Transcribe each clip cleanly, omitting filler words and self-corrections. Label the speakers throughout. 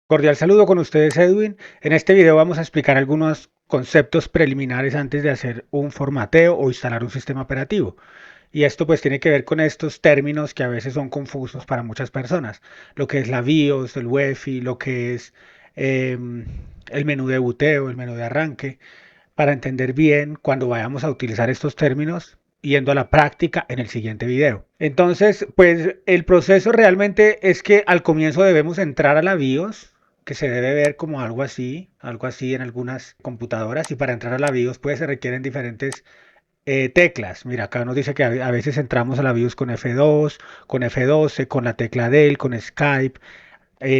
Speaker 1: Cordial saludo con ustedes, Edwin. En este video vamos a explicar algunos conceptos preliminares antes de hacer un formateo o instalar un sistema operativo. Y esto pues tiene que ver con estos términos que a veces son confusos para muchas personas. Lo que es la BIOS, el UEFI, lo que es el menú de buteo, el menú de arranque, para entender bien cuando vayamos a utilizar estos términos yendo a la práctica en el siguiente video. Entonces, pues el proceso realmente es que al comienzo debemos entrar a la BIOS, que se debe ver como algo así en algunas computadoras, y para entrar a la BIOS pues se requieren diferentes teclas. Mira, acá nos dice que a veces entramos a la BIOS con F2, con F12, con la tecla del, con Skype.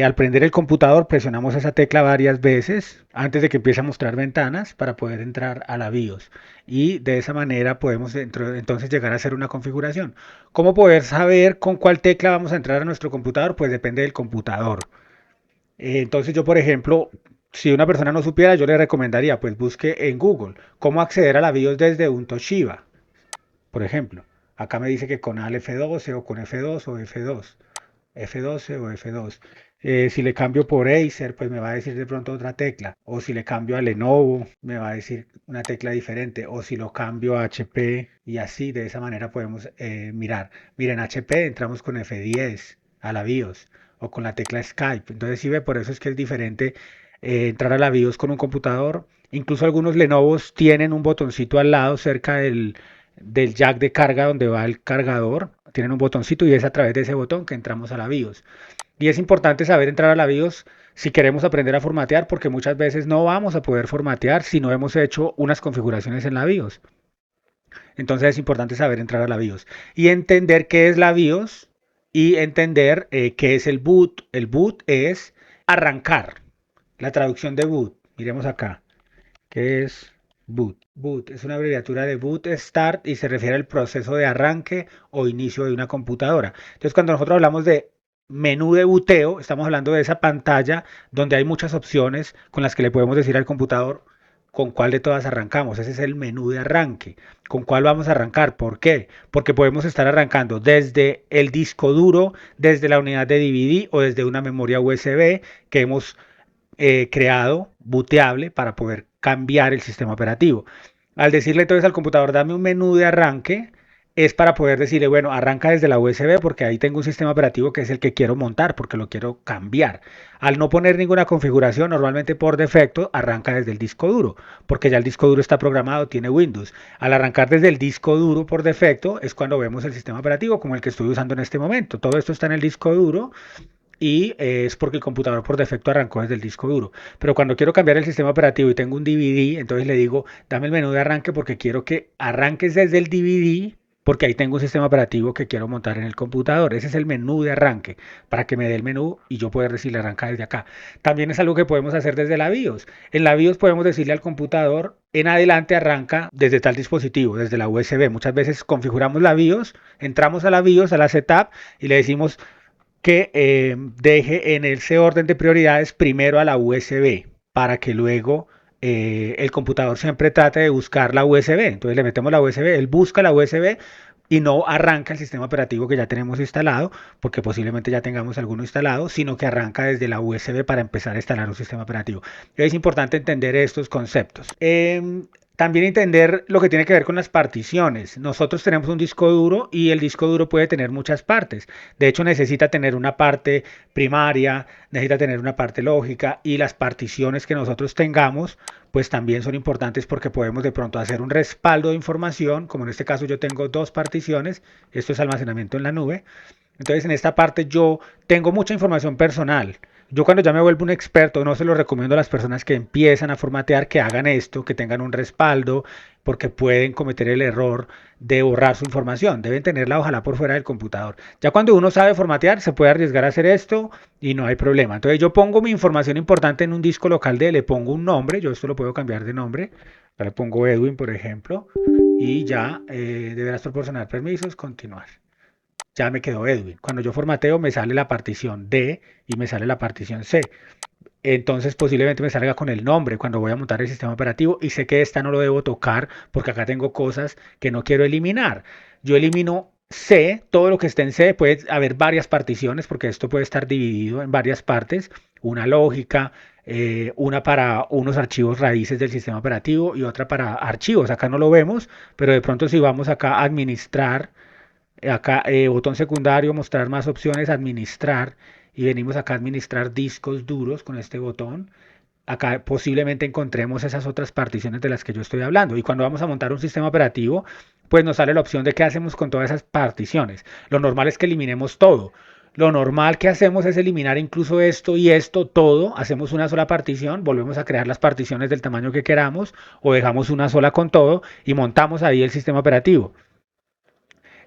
Speaker 1: Al prender el computador presionamos esa tecla varias veces antes de que empiece a mostrar ventanas para poder entrar a la BIOS y de esa manera podemos entonces llegar a hacer una configuración. ¿Cómo poder saber con cuál tecla vamos a entrar a nuestro computador? Pues depende del computador. Entonces yo, por ejemplo, si una persona no supiera, yo le recomendaría pues busque en Google cómo acceder a la BIOS desde un Toshiba, por ejemplo. Acá me dice que con AL F12 o con F2 o F2. F12 o F2. Si le cambio por Acer, pues me va a decir de pronto otra tecla. O si le cambio a Lenovo, me va a decir una tecla diferente. O si lo cambio a HP y así, de esa manera podemos mirar. Miren, HP entramos con F10 a la BIOS o con la tecla Skype. Entonces, sí ve, por eso es que es diferente entrar a la BIOS con un computador. Incluso algunos Lenovos tienen un botoncito al lado cerca del jack de carga donde va el cargador. Tienen un botoncito y es a través de ese botón que entramos a la BIOS. Y es importante saber entrar a la BIOS si queremos aprender a formatear, porque muchas veces no vamos a poder formatear si no hemos hecho unas configuraciones en la BIOS. Entonces es importante saber entrar a la BIOS y entender qué es la BIOS y entender qué es el boot. El boot es arrancar. La traducción de boot. Miremos acá. ¿Qué es boot? Boot es una abreviatura de boot start y se refiere al proceso de arranque o inicio de una computadora. Entonces, cuando nosotros hablamos de menú de buteo, estamos hablando de esa pantalla donde hay muchas opciones con las que le podemos decir al computador con cuál de todas arrancamos. Ese es el menú de arranque. ¿Con cuál vamos a arrancar? ¿Por qué? Porque podemos estar arrancando desde el disco duro, desde la unidad de DVD o desde una memoria USB que hemos creado, booteable, para poder cambiar el sistema operativo. Al decirle entonces al computador, dame un menú de arranque, es para poder decirle, bueno, arranca desde la USB porque ahí tengo un sistema operativo que es el que quiero montar porque lo quiero cambiar. Al no poner ninguna configuración, normalmente por defecto arranca desde el disco duro porque ya el disco duro está programado, tiene Windows. Al arrancar desde el disco duro por defecto es cuando vemos el sistema operativo como el que estoy usando en este momento. Todo esto está en el disco duro y es porque el computador por defecto arrancó desde el disco duro. Pero cuando quiero cambiar el sistema operativo y tengo un DVD, entonces le digo, dame el menú de arranque porque quiero que arranques desde el DVD, porque ahí tengo un sistema operativo que quiero montar en el computador. Ese es el menú de arranque, para que me dé el menú y yo pueda decirle arranca desde acá. También es algo que podemos hacer desde la BIOS. En la BIOS podemos decirle al computador, en adelante arranca desde tal dispositivo, desde la USB. Muchas veces configuramos la BIOS, entramos a la BIOS, a la setup y le decimos que deje en ese orden de prioridades primero a la USB para que luego el computador siempre trate de buscar la USB. Entonces le metemos la USB, él busca la USB y no arranca el sistema operativo que ya tenemos instalado, porque posiblemente ya tengamos alguno instalado, sino que arranca desde la USB para empezar a instalar un sistema operativo. Es importante entender estos conceptos. También entender lo que tiene que ver con las particiones. Nosotros tenemos un disco duro y el disco duro puede tener muchas partes. De hecho, necesita tener una parte primaria, necesita tener una parte lógica y las particiones que nosotros tengamos, pues también son importantes porque podemos de pronto hacer un respaldo de información, como en este caso yo tengo dos particiones, esto es almacenamiento en la nube. Entonces, en esta parte yo tengo mucha información personal. Yo cuando ya me vuelvo un experto, no se lo recomiendo a las personas que empiezan a formatear que hagan esto, que tengan un respaldo, porque pueden cometer el error de borrar su información. Deben tenerla ojalá por fuera del computador. Ya cuando uno sabe formatear, se puede arriesgar a hacer esto y no hay problema. Entonces yo pongo mi información importante en un disco local le pongo un nombre, yo esto lo puedo cambiar de nombre. Le pongo Edwin, por ejemplo, y ya deberás proporcionar permisos, continuar. Ya me quedó Edwin. Cuando yo formateo me sale la partición D y me sale la partición C. Entonces posiblemente me salga con el nombre cuando voy a montar el sistema operativo y sé que esta no lo debo tocar porque acá tengo cosas que no quiero eliminar. Yo elimino C, todo lo que esté en C, puede haber varias particiones, porque esto puede estar dividido en varias partes, una lógica, una para unos archivos raíces del sistema operativo y otra para archivos. Acá no lo vemos, pero de pronto si vamos acá a administrar, acá botón secundario, mostrar más opciones, administrar, y venimos acá a administrar discos duros con este botón. Acá posiblemente encontremos esas otras particiones de las que yo estoy hablando. Y cuando vamos a montar un sistema operativo, pues nos sale la opción de qué hacemos con todas esas particiones. Lo normal es que eliminemos todo. Lo normal que hacemos es eliminar incluso esto y esto, todo. Hacemos una sola partición, volvemos a crear las particiones del tamaño que queramos o dejamos una sola con todo y montamos ahí el sistema operativo.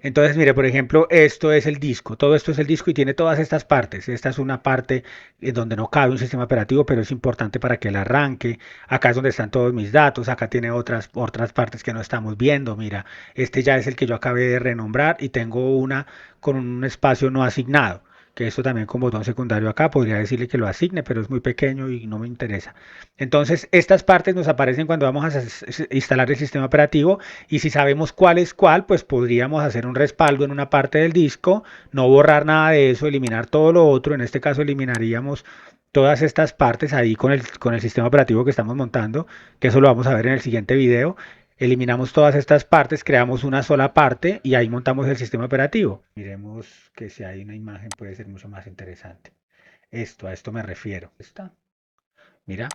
Speaker 1: Entonces, mire, por ejemplo, esto es el disco, todo esto es el disco y tiene todas estas partes. Esta es una parte en donde no cabe un sistema operativo, pero es importante para que él arranque. Acá es donde están todos mis datos, acá tiene otras partes que no estamos viendo. Mira, este ya es el que yo acabé de renombrar y tengo una con un espacio no asignado, que esto también con botón secundario acá podría decirle que lo asigne, pero es muy pequeño y no me interesa. Entonces, estas partes nos aparecen cuando vamos a instalar el sistema operativo y si sabemos cuál es cuál, pues podríamos hacer un respaldo en una parte del disco, no borrar nada de eso, eliminar todo lo otro. En este caso eliminaríamos todas estas partes ahí con el sistema operativo que estamos montando, que eso lo vamos a ver en el siguiente video. Eliminamos todas estas partes, creamos una sola parte y ahí montamos el sistema operativo. Miremos que si hay una imagen puede ser mucho más interesante. A esto me refiero. ¿Está? Mira,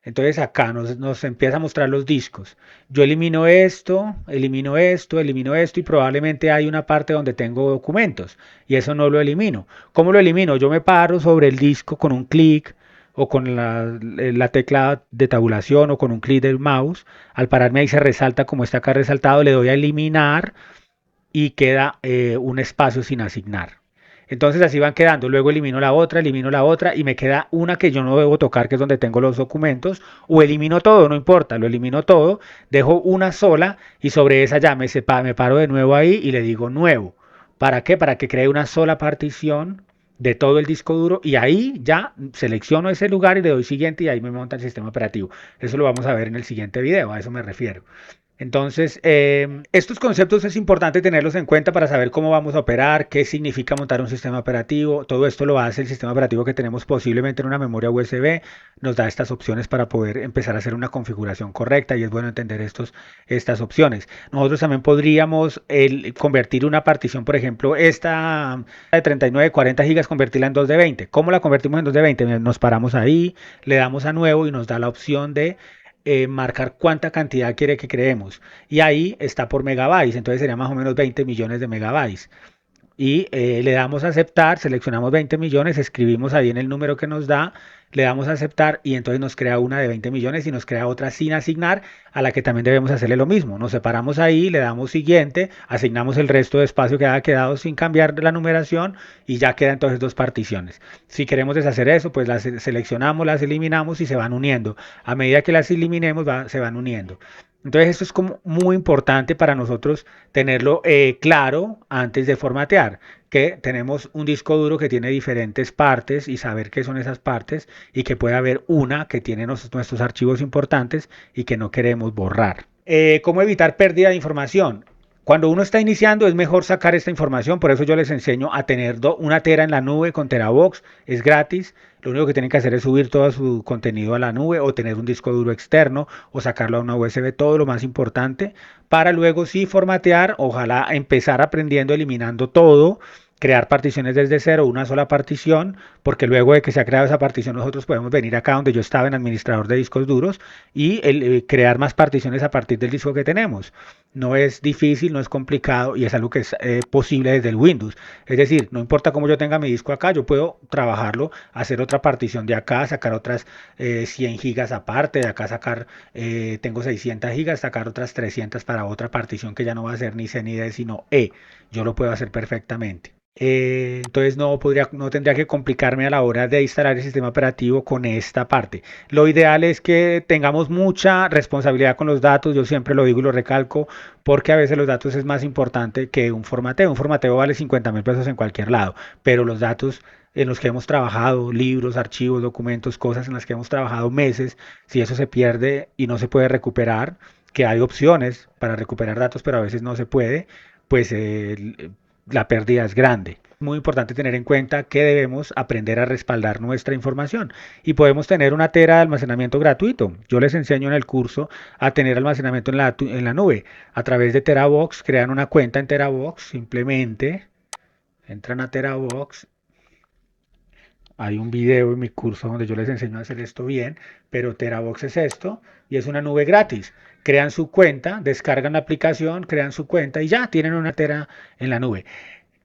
Speaker 1: entonces acá nos empieza a mostrar los discos. Yo elimino esto, elimino esto, elimino esto y probablemente hay una parte donde tengo documentos y eso no lo elimino. ¿Cómo lo elimino? Yo me paro sobre el disco con un clic o con la tecla de tabulación o con un clic del mouse. Al pararme ahí se resalta como está acá resaltado, le doy a eliminar y queda un espacio sin asignar. Entonces así van quedando. Luego elimino la otra y me queda una que yo no debo tocar, que es donde tengo los documentos. O elimino todo, no importa, lo elimino todo. Dejo una sola y sobre esa ya me paro de nuevo ahí y le digo nuevo. ¿Para qué? Para que cree una sola partición de todo el disco duro y ahí ya selecciono ese lugar y le doy siguiente y ahí me monta el sistema operativo. Eso lo vamos a ver en el siguiente video, a eso me refiero. Entonces, estos conceptos es importante tenerlos en cuenta para saber cómo vamos a operar, qué significa montar un sistema operativo. Todo esto lo hace el sistema operativo que tenemos posiblemente en una memoria USB. Nos da estas opciones para poder empezar a hacer una configuración correcta y es bueno entender estas opciones. Nosotros también podríamos convertir una partición, por ejemplo, esta de 39, 40 gigas, convertirla en 2 de 20. ¿Cómo la convertimos en 2 de 20? Nos paramos ahí, le damos a nuevo y nos da la opción de marcar cuánta cantidad quiere que creemos. Y ahí está por megabytes, entonces sería más o menos 20 millones de megabytes y le damos a aceptar, seleccionamos 20 millones, escribimos ahí en el número que nos da, le damos a aceptar y entonces nos crea una de 20 millones y nos crea otra sin asignar a la que también debemos hacerle lo mismo. Nos separamos ahí, le damos siguiente, asignamos el resto de espacio que haya quedado sin cambiar la numeración y ya quedan entonces dos particiones. Si queremos deshacer eso, pues las seleccionamos, las eliminamos y se van uniendo. A medida que las eliminemos, se van uniendo. Entonces esto es como muy importante para nosotros tenerlo claro antes de formatear, que tenemos un disco duro que tiene diferentes partes y saber qué son esas partes y que puede haber una que tiene nuestros archivos importantes y que no queremos borrar. ¿Cómo evitar pérdida de información? Cuando uno está iniciando es mejor sacar esta información, por eso yo les enseño a tener una tera en la nube con Terabox, es gratis, lo único que tienen que hacer es subir todo su contenido a la nube o tener un disco duro externo o sacarlo a una USB, todo lo más importante, para luego sí formatear, ojalá empezar aprendiendo, eliminando todo, crear particiones desde cero, una sola partición, porque luego de que se ha creado esa partición nosotros podemos venir acá donde yo estaba en administrador de discos duros y crear más particiones a partir del disco que tenemos. No es difícil, no es complicado y es algo que es posible desde el Windows. Es decir, no importa cómo yo tenga mi disco acá, yo puedo trabajarlo, hacer otra partición de acá, sacar otras 100 gigas aparte, de acá sacar, tengo 600 gigas, sacar otras 300 para otra partición que ya no va a ser ni C ni D, sino E. Yo lo puedo hacer perfectamente. Entonces no tendría que complicarme a la hora de instalar el sistema operativo con esta parte. Lo ideal es que tengamos mucha responsabilidad con los datos, yo siempre lo digo y lo recalco, porque a veces los datos es más importante que un formateo. Un formateo vale 50.000 pesos en cualquier lado, pero los datos en los que hemos trabajado, libros, archivos, documentos, cosas en las que hemos trabajado meses, si eso se pierde y no se puede recuperar, que hay opciones para recuperar datos, pero a veces no se puede, pues la pérdida es grande. Muy importante tener en cuenta que debemos aprender a respaldar nuestra información y podemos tener una tera de almacenamiento gratuito. Yo les enseño en el curso a tener almacenamiento en la nube. A través de Terabox crean una cuenta en Terabox, simplemente entran a Terabox. Hay un video en mi curso donde yo les enseño a hacer esto bien, pero Terabox es esto y es una nube gratis. Crean su cuenta, descargan la aplicación, crean su cuenta y ya tienen una tera en la nube.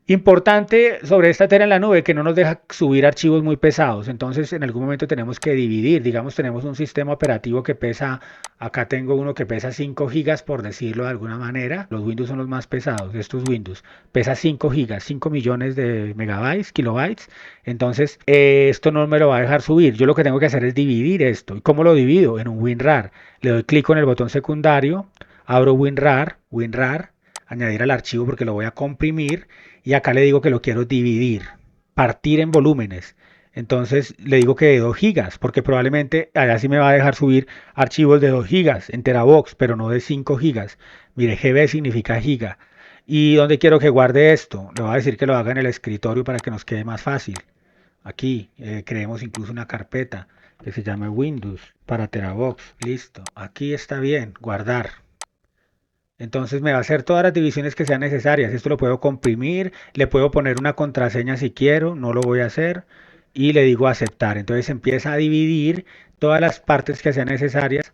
Speaker 1: Importante sobre esta tela en la nube que no nos deja subir archivos muy pesados. Entonces, en algún momento tenemos que dividir. Digamos, tenemos un sistema operativo que pesa, acá tengo uno que pesa 5 gigas, por decirlo de alguna manera. Los Windows son los más pesados. Estos Windows pesa 5 gigas, 5 millones de megabytes, kilobytes. Entonces, esto no me lo va a dejar subir. Yo lo que tengo que hacer es dividir esto. ¿Y cómo lo divido? En un WinRAR. Le doy clic en el botón secundario, abro WinRAR, añadir al archivo porque lo voy a comprimir y acá le digo que lo quiero dividir, partir en volúmenes. Entonces le digo que de 2 gigas, porque probablemente allá sí me va a dejar subir archivos de 2 gigas en Terabox, pero no de 5 gigas. Mire, GB significa giga. ¿Y dónde quiero que guarde esto? Le voy a decir que lo haga en el escritorio para que nos quede más fácil. Aquí creemos incluso una carpeta que se llame Windows para Terabox. Listo. Aquí está bien. Guardar. Entonces me va a hacer todas las divisiones que sean necesarias. Esto lo puedo comprimir, le puedo poner una contraseña si quiero, no lo voy a hacer. Y le digo aceptar. Entonces empieza a dividir todas las partes que sean necesarias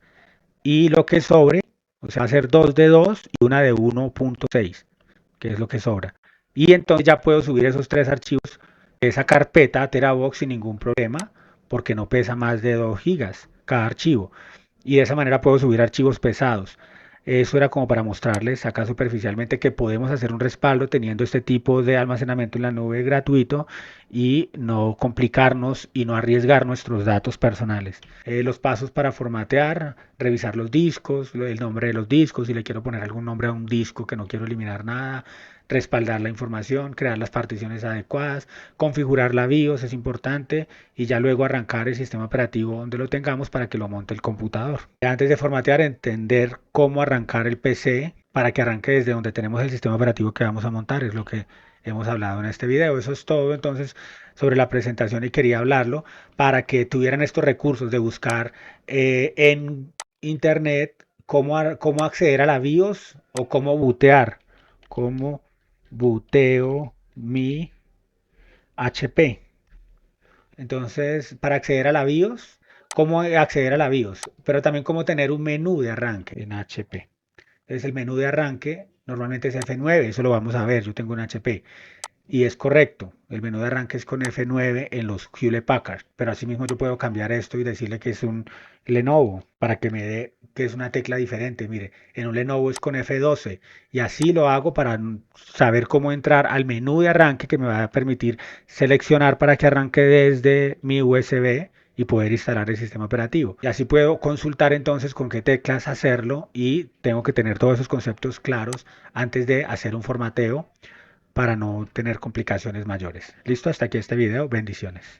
Speaker 1: y lo que sobre, o sea, va a ser 2 de 2 y una de 1.6, que es lo que sobra. Y entonces ya puedo subir esos tres archivos, esa carpeta a Terabox sin ningún problema, porque no pesa más de 2 gigas cada archivo. Y de esa manera puedo subir archivos pesados. Eso era como para mostrarles acá superficialmente que podemos hacer un respaldo teniendo este tipo de almacenamiento en la nube gratuito y no complicarnos y no arriesgar nuestros datos personales. Los pasos para formatear, revisar los discos, el nombre de los discos, si le quiero poner algún nombre a un disco que no quiero eliminar nada, respaldar la información, crear las particiones adecuadas, configurar la BIOS es importante y ya luego arrancar el sistema operativo donde lo tengamos para que lo monte el computador. Antes de formatear, entender cómo arrancar el PC para que arranque desde donde tenemos el sistema operativo que vamos a montar, es lo que hemos hablado en este video. Eso es todo entonces sobre la presentación y quería hablarlo para que tuvieran estos recursos de buscar en internet cómo acceder a la BIOS o cómo bootear, cómo buteo mi HP. Entonces, para acceder a la BIOS, cómo acceder a la BIOS, pero también cómo tener un menú de arranque en HP. Entonces, el menú de arranque normalmente es F9, eso lo vamos a ver, yo tengo un HP. Y es correcto, el menú de arranque es con F9 en los Hewlett Packard, pero asimismo yo puedo cambiar esto y decirle que es un Lenovo para que me dé que es una tecla diferente. Mire, en un Lenovo es con F12 y así lo hago para saber cómo entrar al menú de arranque que me va a permitir seleccionar para que arranque desde mi USB y poder instalar el sistema operativo. Y así puedo consultar entonces con qué teclas hacerlo y tengo que tener todos esos conceptos claros antes de hacer un formateo para no tener complicaciones mayores. Listo, hasta aquí este video. Bendiciones.